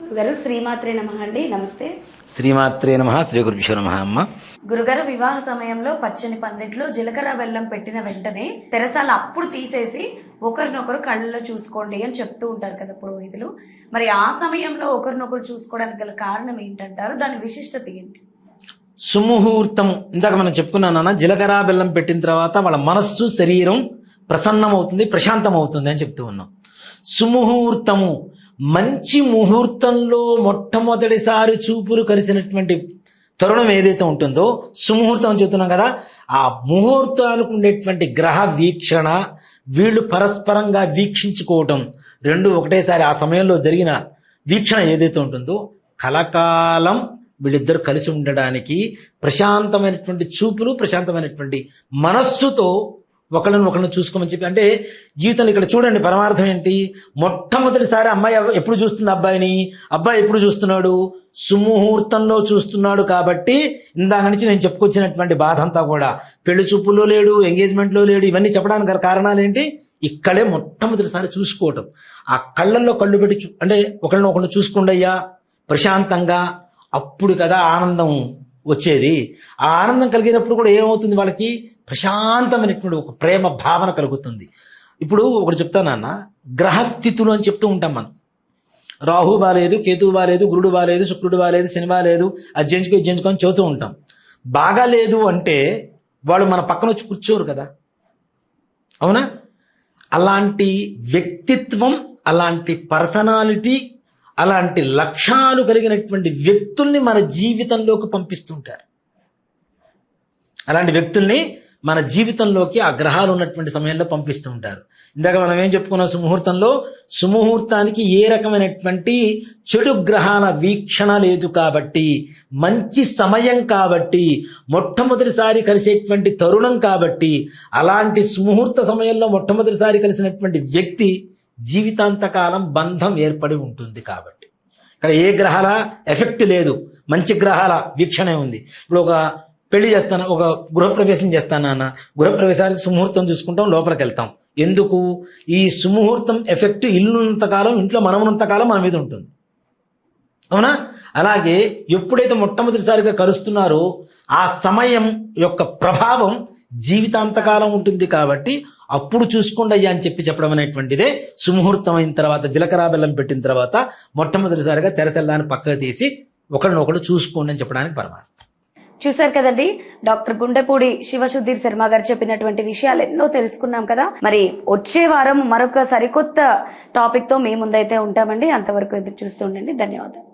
గురుగారు శ్రీమాత్రే నమః అండి. నమస్తే. శ్రీమాత్రే నమః. శ్రీ గురుభ్యో నమః. అమ్మ గురుగారు, వివాహ సమయంలో పచ్చని పందిట్లో జీలకర్ర బెల్లం పెట్టిన వెంటనే తెరసాల అప్పుడు తీసేసి ఒకరినొకరు కళ్ళలో చూసుకోండి అని చెప్తూ ఉంటారు కదా పురోహితులు. మరి ఆ సమయంలో ఒకరినొకరు చూసుకోవడానికి గల కారణం ఏంటంటారు? దాని విశిష్టత ఏంటి? సుముహూర్తం ఇందాక మనం చెప్పుకున్నానన్న, జీలకర్ర బెల్లం పెట్టిన తర్వాత వాళ్ళ మనస్సు శరీరం ప్రసన్నమవుతుంది, ప్రశాంతం అవుతుంది అని చెప్తూ ఉన్నాం. సుముహూర్తము, మంచి ముహూర్తంలో మొట్టమొదటిసారి చూపులు కలిసినటువంటి తరుణం ఏదైతే ఉంటుందో సుముహూర్తం అని చెప్తున్నాం కదా, ఆ ముహూర్తానికి ఉండేటువంటి గ్రహ వీక్షణ, వీళ్ళు పరస్పరంగా వీక్షించుకోవటం, రెండు ఒకటేసారి ఆ సమయంలో జరిగిన వీక్షణ ఏదైతే ఉంటుందో కలకాలం వీళ్ళిద్దరు కలిసి ఉండడానికి ప్రశాంతమైనటువంటి చూపులు, ప్రశాంతమైనటువంటి మనస్సుతో ఒకళ్ళని చూసుకోమని చెప్పి. అంటే జీవితంలో ఇక్కడ చూడండి పరమార్థం ఏంటి, మొట్టమొదటిసారి అమ్మాయి ఎప్పుడు చూస్తుంది అబ్బాయిని, అబ్బాయి ఎప్పుడు చూస్తున్నాడు, సుముహూర్తంలో చూస్తున్నాడు. కాబట్టి ఇందాక నుంచి నేను చెప్పుకొచ్చినటువంటి బాధ అంతా కూడా పెళ్లి చూపుల్లో లేడు, ఎంగేజ్మెంట్లో లేడు, ఇవన్నీ చెప్పడానికి గల కారణాలు ఏంటి, ఇక్కడే మొట్టమొదటిసారి చూసుకోవటం. ఆ కళ్ళల్లో కళ్ళు పెట్టి అంటే ఒకళ్ళని చూసుకోండయ్యా ప్రశాంతంగా, అప్పుడు కదా ఆనందం వచ్చేది. ఆ ఆనందం కలిగినప్పుడు కూడా ఏమవుతుంది, వాళ్ళకి ప్రశాంతమైనటువంటి ఒక ప్రేమ భావన కలుగుతుంది. ఇప్పుడు ఒకటి చెప్తానన్న, గ్రహస్థితులు అని చెప్తూ ఉంటాం మనం. రాహు బాలేదు, కేతువు బాలేదు, గురుడు బాలేదు, శుక్రుడు బాలేదు, శని బాలేదు, అది జంచుకొని చెబుతూ ఉంటాం. బాగాలేదు అంటే వాళ్ళు మన పక్కన వచ్చి కూర్చోరు కదా, అవునా? అలాంటి వ్యక్తిత్వం, అలాంటి పర్సనాలిటీ, అలాంటి లక్షణాలు కలిగినటువంటి వ్యక్తుల్ని మన జీవితంలోకి పంపిస్తుంటారు. అలాంటి వ్యక్తుల్ని మన జీవితంలోకి ఆ గ్రహాలు ఉన్నటువంటి సమయంలో పంపిస్తూ ఉంటారు. ఇందాక మనం ఏం చెప్పుకున్నాం, సుముహూర్తానికి ఏ రకమైనటువంటి చెడు గ్రహాల వీక్షణ లేదు కాబట్టి, మంచి సమయం కాబట్టి, మొట్టమొదటిసారి కలిసేటువంటి తరుణం కాబట్టి, అలాంటి సుముహూర్త సమయంలో మొట్టమొదటిసారి కలిసినటువంటి వ్యక్తి జీవితాంతకాలం బంధం ఏర్పడి ఉంటుంది. కాబట్టి ఇక్కడ ఏ గ్రహాల ఎఫెక్ట్ లేదు, మంచి గ్రహాల వీక్షణే ఉంది. ఇప్పుడు ఒక పెళ్లి చేస్తాను, ఒక గృహప్రవేశం చేస్తాను అన్న, గృహప్రవేశానికి సుముహూర్తం చూసుకుంటాం, లోపలికి వెళ్తాం. ఎందుకు? ఈ సుముహూర్తం ఎఫెక్ట్ ఇల్లున్నంతకాలం, ఇంట్లో మనమున్నంతకాలం మన మీద ఉంటుంది, అవునా? అలాగే ఎప్పుడైతే మొట్టమొదటిసారిగా కలుస్తున్నారో ఆ సమయం యొక్క ప్రభావం జీవితాంతకాలం ఉంటుంది. కాబట్టి అప్పుడు చూసుకోండి అయ్యా అని చెప్పడం అనేటువంటిదే సుముహూర్తం అయిన తర్వాత, జీలకర్ర బెల్లం పెట్టిన తర్వాత మొట్టమొదటిసారిగా తెరసెల్లాన్ని పక్కకు తీసి ఒకరినొకరు చూసుకోండి అని చెప్పడానికి పరమార్థం. చూశారు కదండి, డాక్టర్ గుండెపూడి శివసుధీర్ శర్మ గారు చెప్పినటువంటి విషయాలు ఎన్నో తెలుసుకున్నాం కదా. మరి వచ్చే వారం మరొక సరికొత్త టాపిక్ తో మీ ముందైతే ఉంటామండి. అంతవరకు ఎదురు చూస్తూ ఉండండి. ధన్యవాదాలు.